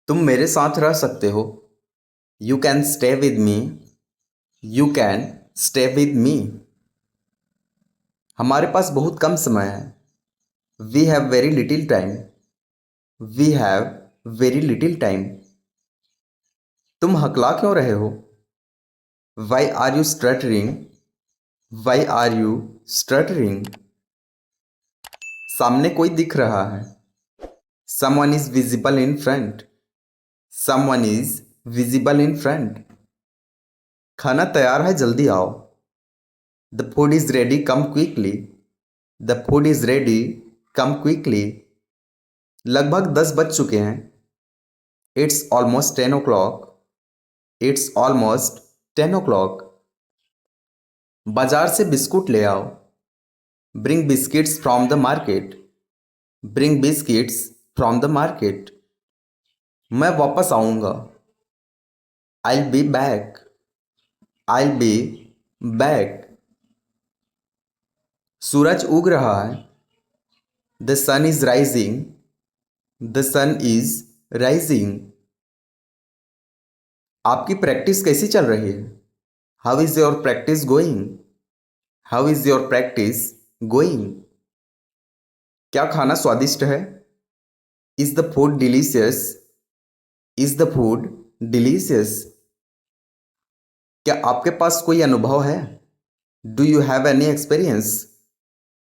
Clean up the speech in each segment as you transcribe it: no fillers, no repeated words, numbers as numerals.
तुम मेरे साथ रह सकते हो। You can stay with me. You can stay with me. हमारे पास बहुत कम समय है। We have very little time. We have very little time. तुम हकला क्यों रहे हो? Why are you stuttering? Why are you stuttering? सामने कोई दिख रहा है। Someone is visible in front. Someone is visible in front. खाना तैयार है, जल्दी आओ। The food is ready, come quickly. The food is ready, come quickly. लगभग 10 बज चुके हैं। It's almost 10 o'clock। It's almost 10 o'clock। बाजार से बिस्कुट ले आओ। Bring biscuits from the market. Bring biscuits from the market. मैं वापस आऊँगा। I be back. I be back. सूरज उग रहा है। The sun is rising. The sun is rising. आपकी प्रैक्टिस कैसी चल रही है? How is your practice going? How is your practice going? क्या खाना स्वादिष्ट है? Is the food delicious? Is the food delicious? क्या आपके पास कोई अनुभव है? Do you have any experience?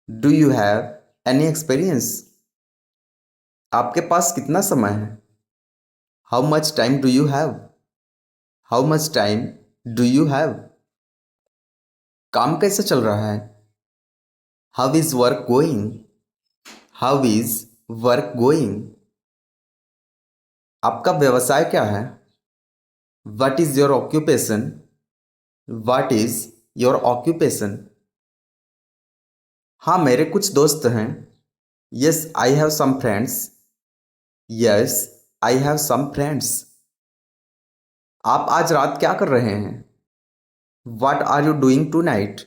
Do you have any experience? आपके पास कितना समय है? How much time do you have? How much time do you have? काम कैसा चल रहा है? How is work going? How is work going? आपका व्यवसाय क्या है? What is your occupation? What is your occupation? हाँ, मेरे कुछ दोस्त हैं। Yes I have some friends. Yes I have some friends. आप आज रात क्या कर रहे हैं? What are you doing tonight?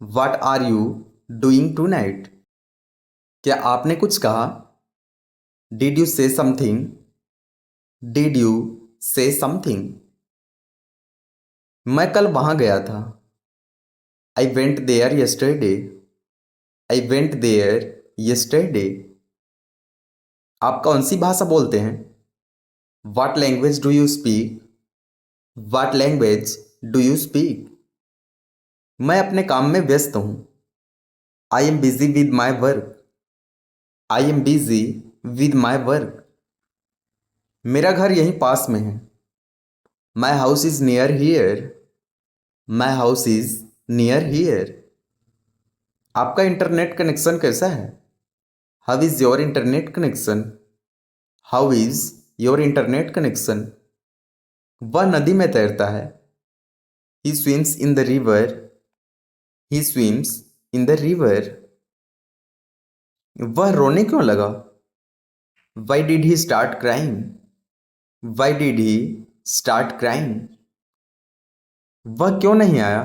What are you doing tonight? क्या आपने कुछ कहा? Did you say something? Did you say something? मैं कल वहां गया था। I went there yesterday. I went there yesterday. आप कौन सी भाषा बोलते हैं? What language do you speak? What language do you speak? मैं अपने काम में व्यस्त हूँ। I am busy with my work. I am busy with my work. मेरा घर यहीं पास में है। My house is near here. My house is near here. आपका इंटरनेट कनेक्शन कैसा है? How is your internet connection? How is your internet connection? वह नदी में तैरता है। He swims in the river. He swims in the river. वह रोने क्यों लगा? Why did he start crying? Why did he start crying? वह क्यों नहीं आया?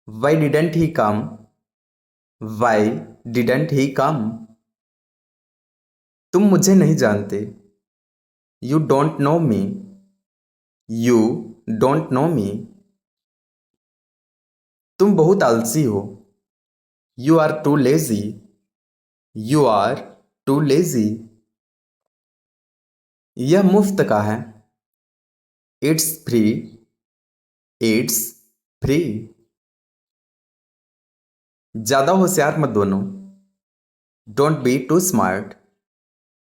Why didn't he come? Why didn't he come? तुम मुझे नहीं जानते। You don't know me. You don't know me. तुम बहुत आलसी हो। You are too lazy. You are too lazy. यह मुफ्त का है। It's free. It's free. ज्यादा होशियार मत बनो। Don't be too smart.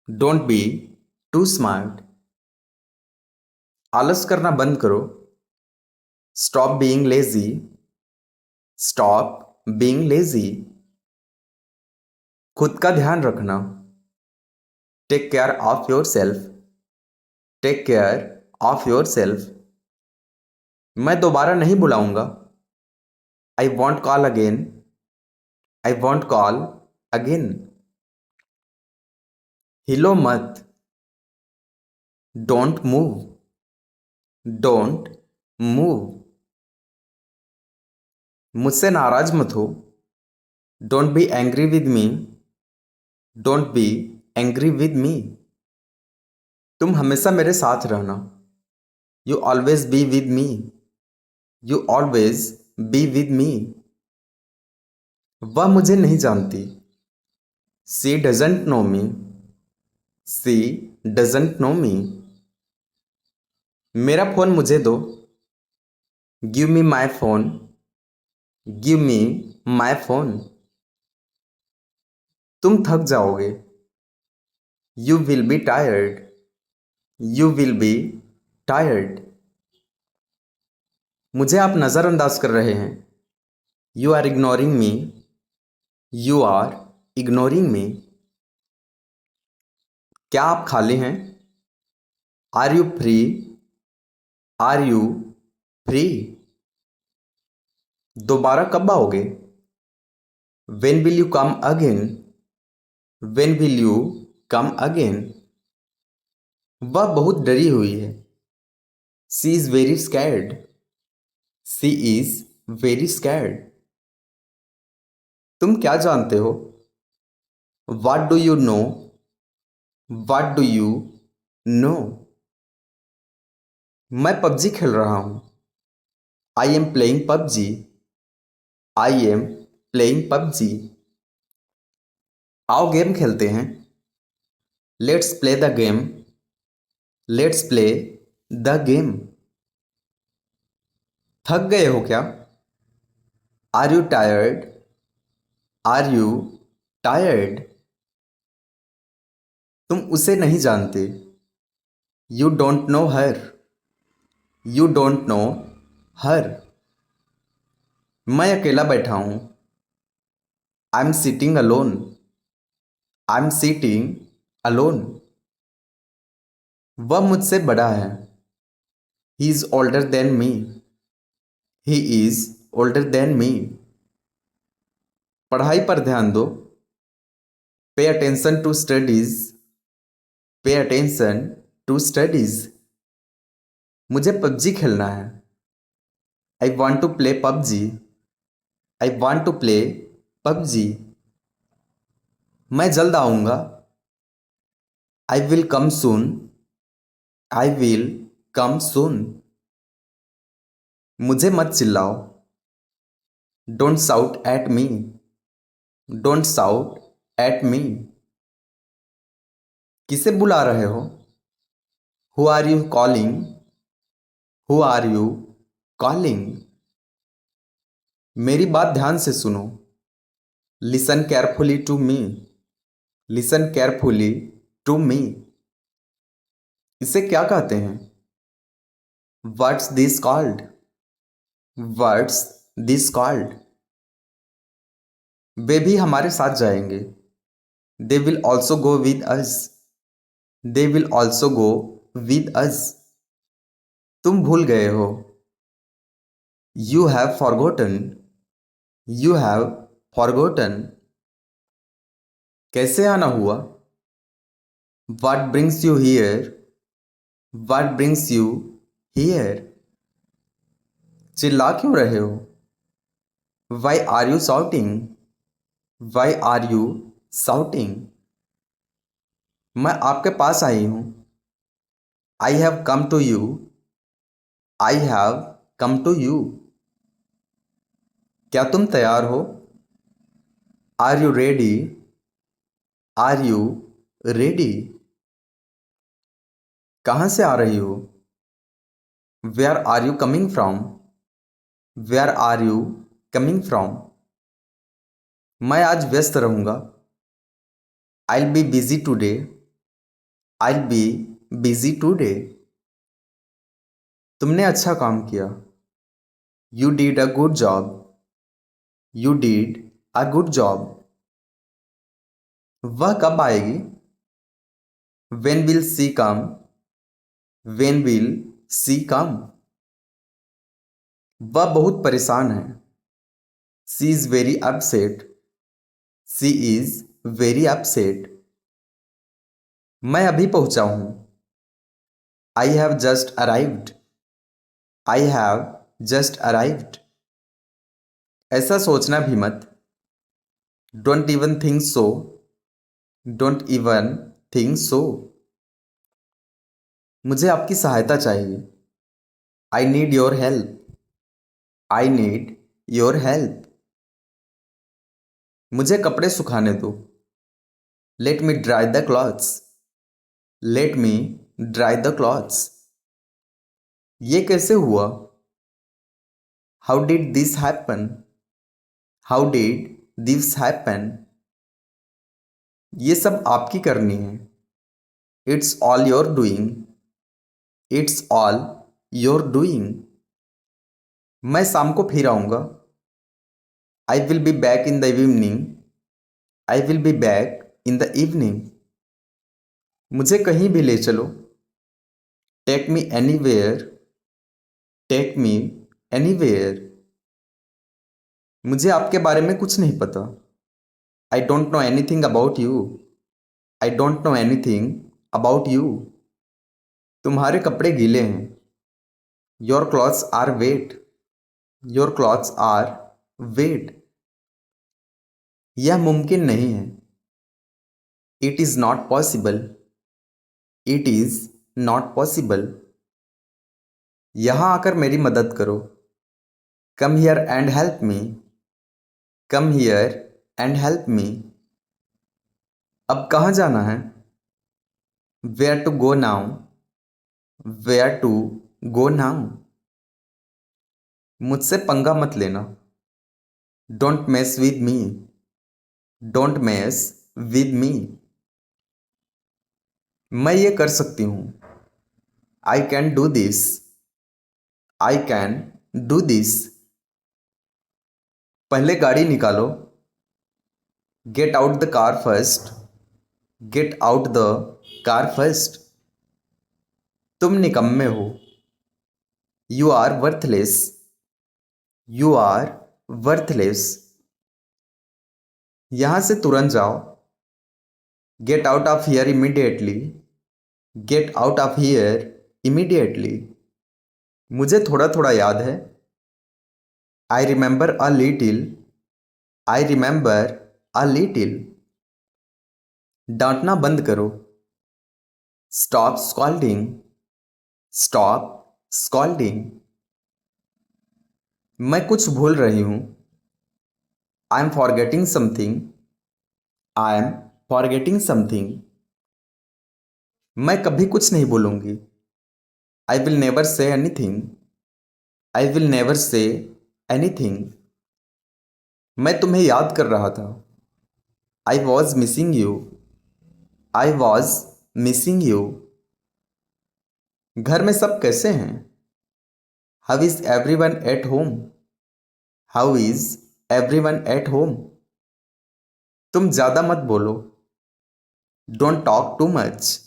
Don't be too smart. आलस करना बंद करो। Stop being lazy. Stop being lazy. खुद का ध्यान रखना। Take care of yourself. Take care of yourself. मैं दोबारा नहीं बुलाऊंगा। I won't call again. I won't call again. हिलो मत। Don't move. Don't move. मुझसे नाराज मत हो। Don't be angry with me. Don't be angry with me. तुम हमेशा मेरे साथ रहना। You always be with me. You always be with me. वह मुझे नहीं जानती। She doesn't know me. She doesn't know me. मेरा फोन मुझे दो। Give me my phone. Give me my phone. तुम थक जाओगे। You will be tired. You will be tired. मुझे आप नज़रअंदाज कर रहे हैं। You are ignoring me. You are ignoring me. क्या आप खाली हैं? Are you free? Are you free? दोबारा कब आओगे? When will you come again? When will you come again? वह बहुत डरी हुई है। She is very scared. She is very scared. तुम क्या जानते हो? What do you know? What do you know? मैं पबजी खेल रहा हूँ। I am playing PUBG. I am playing PUBG. आओ गेम खेलते हैं। Let's play the game. Let's play the game. थक गए हो क्या? Are you tired? Are you tired? तुम उसे नहीं जानते। You don't know her. You don't know her. मैं अकेला बैठा हूँ। I am sitting alone. I am sitting alone. वह मुझसे बड़ा है। He is older than me. He is older than me. पढ़ाई पर ध्यान दो। Pay attention to studies. Pay attention to studies. मुझे पबजी खेलना है। I want to play PUBG. I want to play PUBG. मैं जल्द आऊँगा। I will come soon. I will come soon. मुझे मत चिल्लाओ। Don't shout at me. Don't shout at me. किसे बुला रहे हो? Who are you calling? Who are you calling? मेरी बात ध्यान से सुनो। Listen carefully to me. Listen carefully to me. इसे क्या कहते हैं? What's this called? What's this called? वे भी हमारे साथ जाएंगे। They will also go with us. They will also go with us. तुम भूल गए हो। You have forgotten. You have forgotten. कैसे आना हुआ? What brings you here? What brings you here? चिल्ला क्यों रहे हो? Why are you shouting? Why are you shouting? मैं आपके पास आई हूँ। I have come to you. I have come to you. क्या तुम तैयार हो? Are you ready? Are you ready? कहाँ से आ रही हो? Where are you coming from? Where are you coming from? मैं आज व्यस्त रहूँगा। I'll be busy today. I'll be busy today. तुमने अच्छा काम किया। You did a good job. You did a good job. वह कब आएगी? When will she come? When will she come? वह बहुत परेशान है। She is very upset. She is very upset. मैं अभी पहुंचा हूं। I have just arrived. I have just arrived. ऐसा सोचना भी मत। Don't even think so. Don't even think so. मुझे आपकी सहायता चाहिए। I need your help. I need your help. मुझे कपड़े सुखाने दो। Let me dry the clothes. Let me dry the clothes. ये कैसे हुआ? How did this happen? How did this happen? ये सब आपकी करनी है। It's all your doing. It's all your doing. मैं शाम को फिर आऊँगा। I will be back in the evening. I will be back in the evening. मुझे कहीं भी ले चलो। Take me anywhere. Take me anywhere. मुझे आपके बारे में कुछ नहीं पता। I don't know anything about you. I don't know anything about you. तुम्हारे कपड़े गीले हैं। Your clothes are wet. Your clothes are wet. यह मुमकिन नहीं है। It is not possible. It is not possible. यहाँ आकर मेरी मदद करो। Come here and help me. Come here and help me. अब कहाँ जाना है? Where to go now. Where to go now. मुझसे पंगा मत लेना। Don't mess with me. Don't mess with me. मैं ये कर सकती हूँ। I can do this. I can do this. पहले गाड़ी निकालो। Get out the car first. Get out the car first. तुम निकम्मे हो। You are worthless. You are worthless. यहां से तुरंत जाओ। Get out of here immediately. Get out of here immediately. मुझे थोड़ा थोड़ा याद है। I remember a little. I remember a little. डांटना बंद करो। Stop scolding. Stop scolding. मैं कुछ भूल रही हूं। I am forgetting something. I am forgetting something. मैं कभी कुछ नहीं बोलूंगी। I will never say anything. I will never say anything. मैं तुम्हें याद कर रहा था। I was missing you. I was missing you. घर में सब कैसे हैं? How is everyone at home? How is everyone at home? तुम ज्यादा मत बोलो। Don't talk too much.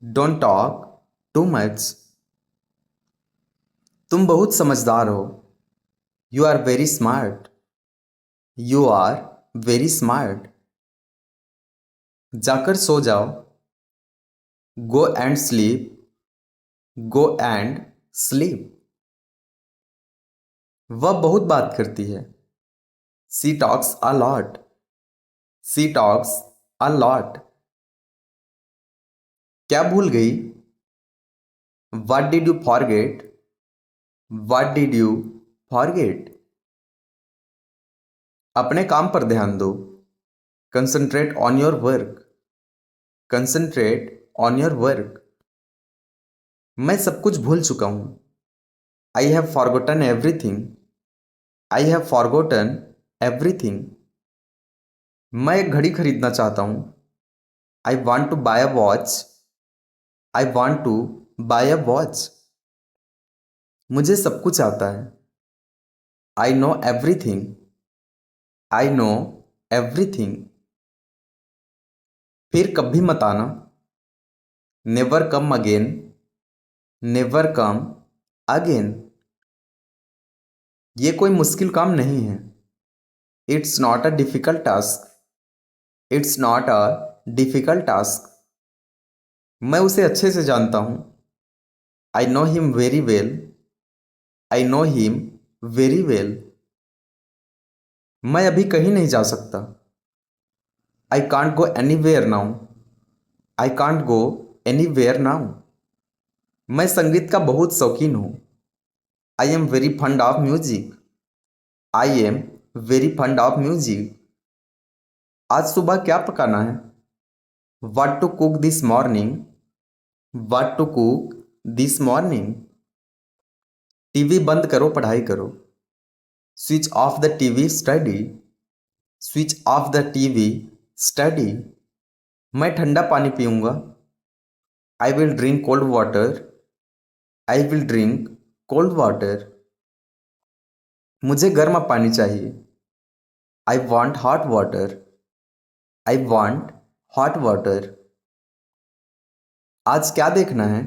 Don't talk too much. तुम बहुत समझदार हो। You are very smart. You are very smart. जाकर सो जाओ। Go and sleep. Go and sleep. वह बहुत बात करती है। She talks a lot. She talks a lot. क्या भूल गई? What did you forget? What did you forget? अपने काम पर ध्यान दो। Concentrate on your work. Concentrate on your work. मैं सब कुछ भूल चुका हूँ। I have forgotten everything. I have forgotten everything. मैं एक घड़ी खरीदना चाहता हूँ। I want to buy a watch. I want to buy a watch. मुझे सब कुछ आता है। I know everything. I know everything. फिर कभी मत आना। Never come again. Never come again. ये कोई मुश्किल काम नहीं है। It's not a difficult task. It's not a difficult task. मैं उसे अच्छे से जानता हूँ। I know him very well. I know him very well. मैं अभी कहीं नहीं जा सकता। I can't go anywhere now. I can't go anywhere now. मैं संगीत का बहुत शौकीन हूँ। I am very fond of music. I am very fond of music. आज सुबह क्या पकाना है? What to cook this morning? What to cook this morning? TV बंद करो, पढ़ाई करो। Switch off the TV, study. Switch off the TV, study. मैं ठंडा पानी पीऊंगा। I will drink cold water. I will drink cold water. मुझे गर्म पानी चाहिए। I want hot water. I want hot water. आज क्या देखना है?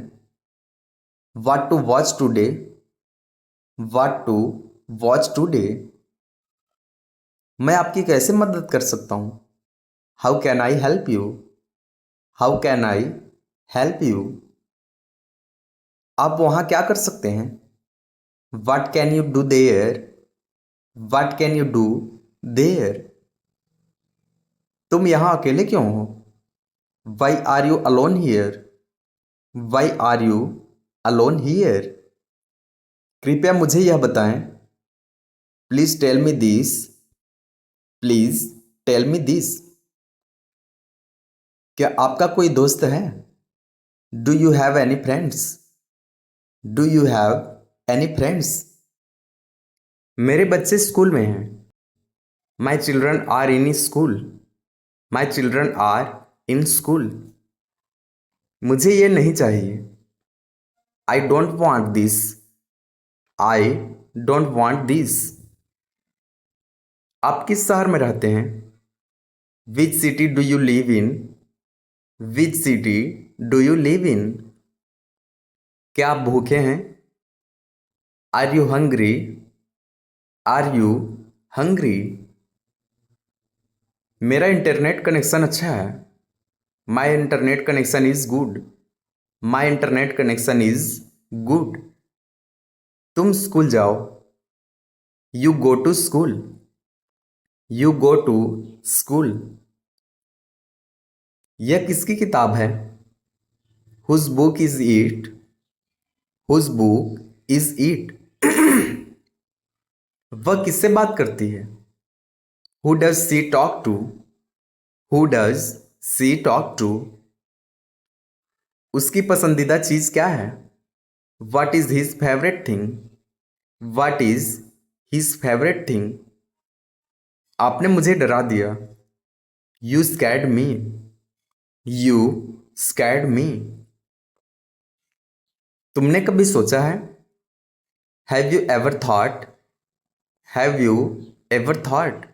What to watch today? What to watch today? मैं आपकी कैसे मदद कर सकता हूँ? How can I help you? How can I help you? आप वहाँ क्या कर सकते हैं? What can you do there? What can you do there? तुम यहाँ अकेले क्यों हो? Why are you alone here? Why are you alone here? कृपया मुझे यह बताएं। Please tell me this. Please tell me this. क्या आपका कोई दोस्त है? Do you have any friends? Do you have any friends? मेरे बच्चे स्कूल में हैं। My children are in school. My children are in school. मुझे ये नहीं चाहिए। I don't want this. I don't want this. आप किस शहर में रहते हैं? Which city do you live in? Which city do you live in? क्या आप भूखे हैं? Are you hungry? Are you hungry? मेरा इंटरनेट कनेक्शन अच्छा है। My internet connection is good. My internet connection is good. तुम स्कूल जाओ। You go to school. You go to school. यह किसकी किताब है? Whose book is it? Whose book is it? वह किससे बात करती है? Who does she talk to? Who does she talk to? उसकी पसंदीदा चीज क्या है? What is his favourite thing? What is his favourite thing? आपने मुझे डरा दिया। You scared me. You scared me. तुमने कभी सोचा है? Have you ever thought? Have you ever thought?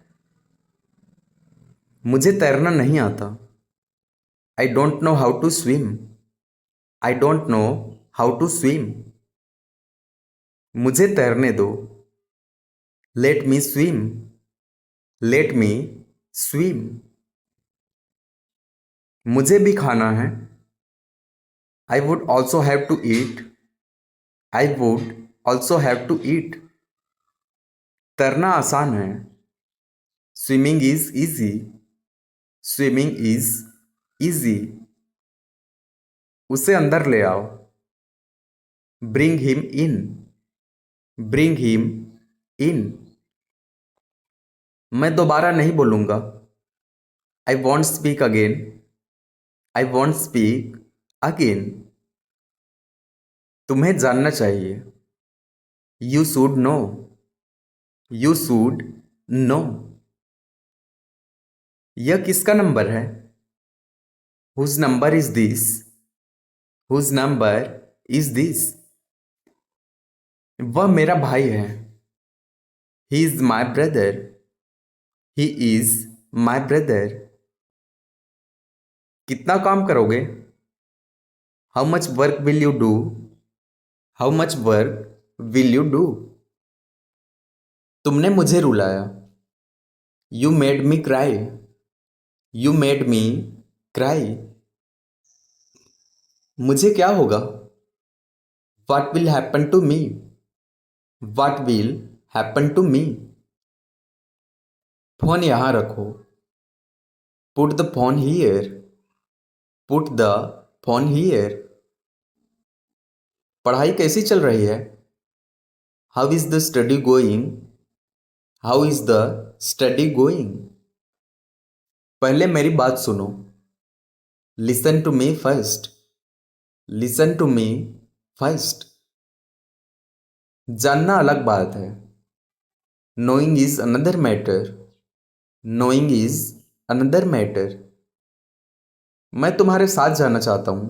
मुझे तैरना नहीं आता। I don't know how to swim. I don't know how to swim. मुझे तैरने दो। Let me swim. Let me swim. मुझे भी खाना है। I would also have to eat. I would also have to eat. तैरना आसान है। Swimming is easy. Swimming is easy. उसे अंदर ले आओ। Bring him in. Bring him in. मैं दोबारा नहीं बोलूंगा। I want speak again. I want speak again. तुम्हें जानना चाहिए। You should know. You should know. यह किसका नंबर है? Whose number is this? Whose number is this? वह मेरा भाई है। He is my brother. He is my brother. कितना काम करोगे? How much work will you do? How much work will you do? तुमने मुझे रुलाया। You made me cry. You made me cry. मुझे क्या होगा? What will happen to me? What will happen to me? Phone यहाँ रखो। Put the phone here. Put the phone here. पढ़ाई कैसी चल रही है? How is the study going? How is the study going? पहले मेरी बात सुनो। Listen to me first. Listen to me first. जानना अलग बात है। Knowing is another matter. Knowing is another matter. मैं तुम्हारे साथ जाना चाहता हूं।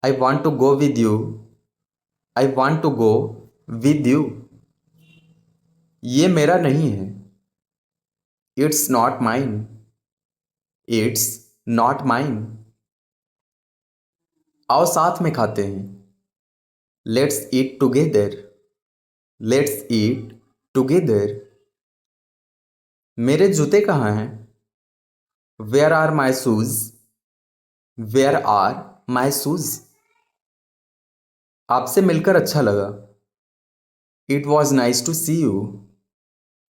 I want to go with you. I want to go with you. ये मेरा नहीं है। It's not mine. It's not mine. आओ साथ में खाते हैं। Let's eat together. Let's eat together. मेरे जूते कहाँ हैं? Where are my shoes? Where are my shoes? आपसे मिलकर अच्छा लगा। It was nice to see you.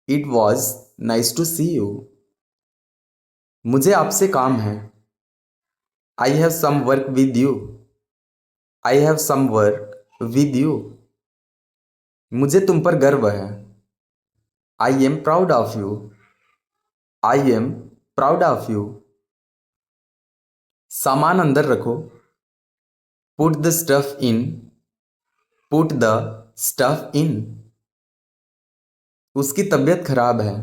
It was nice to see you. मुझे आपसे काम है। I have some work with you. I have some work with you. मुझे तुम पर गर्व है। I am proud of you. I am proud of you. सामान अंदर रखो। Put the stuff in. Put the stuff in. उसकी तबीयत खराब है।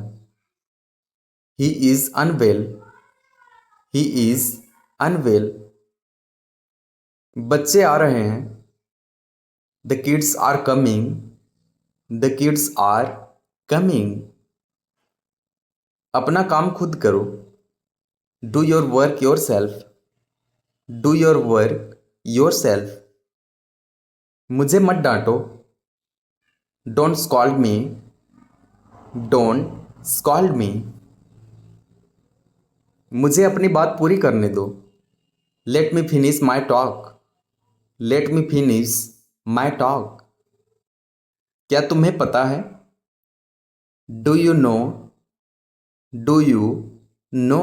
He is unwell. He is unwell. बच्चे आ रहे हैं। The kids are coming. The kids are coming. अपना काम खुद करो। Do your work yourself. Do your work yourself. मुझे मत डांटो। Don't scold me. Don't scold me. मुझे अपनी बात पूरी करने दो। Let me finish my talk. Let me finish my talk. क्या तुम्हें पता है? Do you know? Do you know?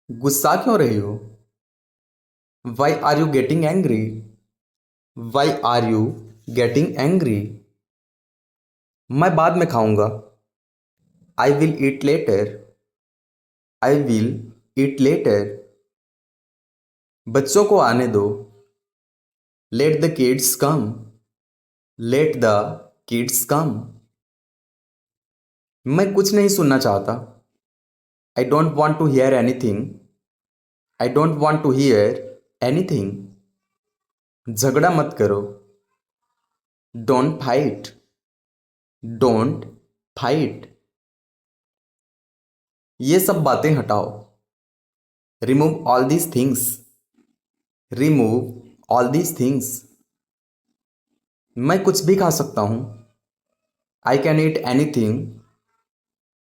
गुस्सा क्यों रही हो? Why are you getting angry? Why are you getting angry? मैं बाद में खाऊंगा। I will eat later. I will eat later. बच्चों को आने दो। Let the kids come. Let the kids come. मैं कुछ नहीं सुनना चाहता। I don't want to hear anything. I don't want to hear anything. झगड़ा मत करो। Don't fight. Don't fight. ये सब बातें हटाओ। Remove all these things. Remove all these things. मैं कुछ भी खा सकता हूं। I can eat anything.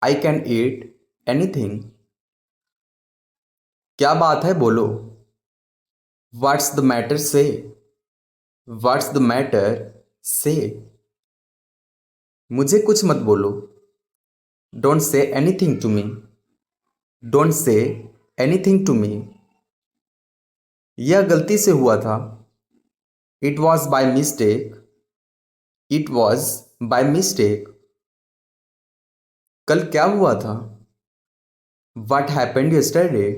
I can eat anything. क्या बात है बोलो। What's the matter say. What's the matter say. मुझे कुछ मत बोलो। Don't say anything to me. Don't say anything to me. यह गलती से हुआ था। It was by mistake. It was by mistake. कल क्या हुआ था? What happened yesterday?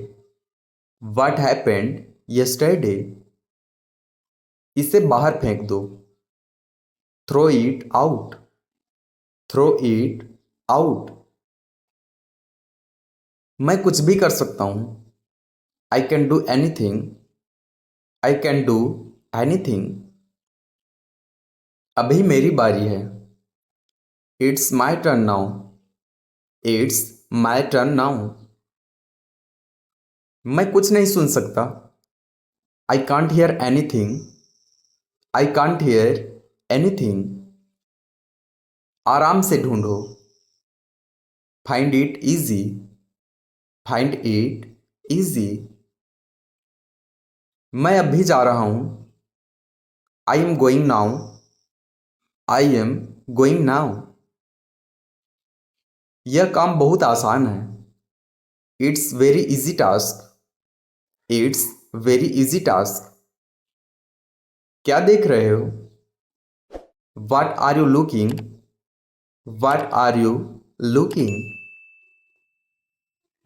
What happened yesterday? इसे बाहर फेंक दो। Throw it out. Throw it out. मैं कुछ भी कर सकता हूं। I can do anything. I can do anything. अभी मेरी बारी है। It's my turn now. It's my turn now. मैं कुछ नहीं सुन सकता। I can't hear anything. I can't hear anything. आराम से ढूंढो। Find it easy. Find it easy. मैं अभी जा रहा हूं। I am going now. I am going now. यह काम बहुत आसान है। It's very easy task. It's very easy task. क्या देख रहे हो? What are you looking? What are you looking?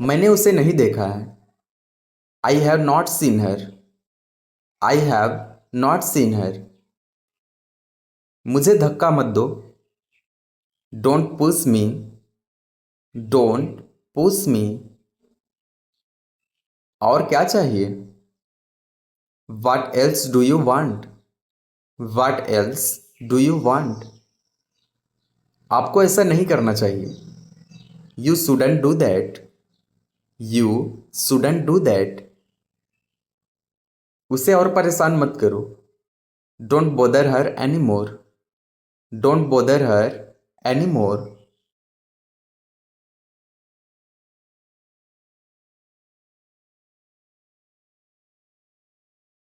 मैंने उसे नहीं देखा है। I have not seen her. I have not seen her. मुझे धक्का मत दो। Don't push me. Don't push me. और क्या चाहिए? What else do you want? What else do you want? आपको ऐसा नहीं करना चाहिए। You shouldn't do that. You shouldn't do that. उसे और परेशान मत करो। Don't bother her anymore. Don't bother her anymore.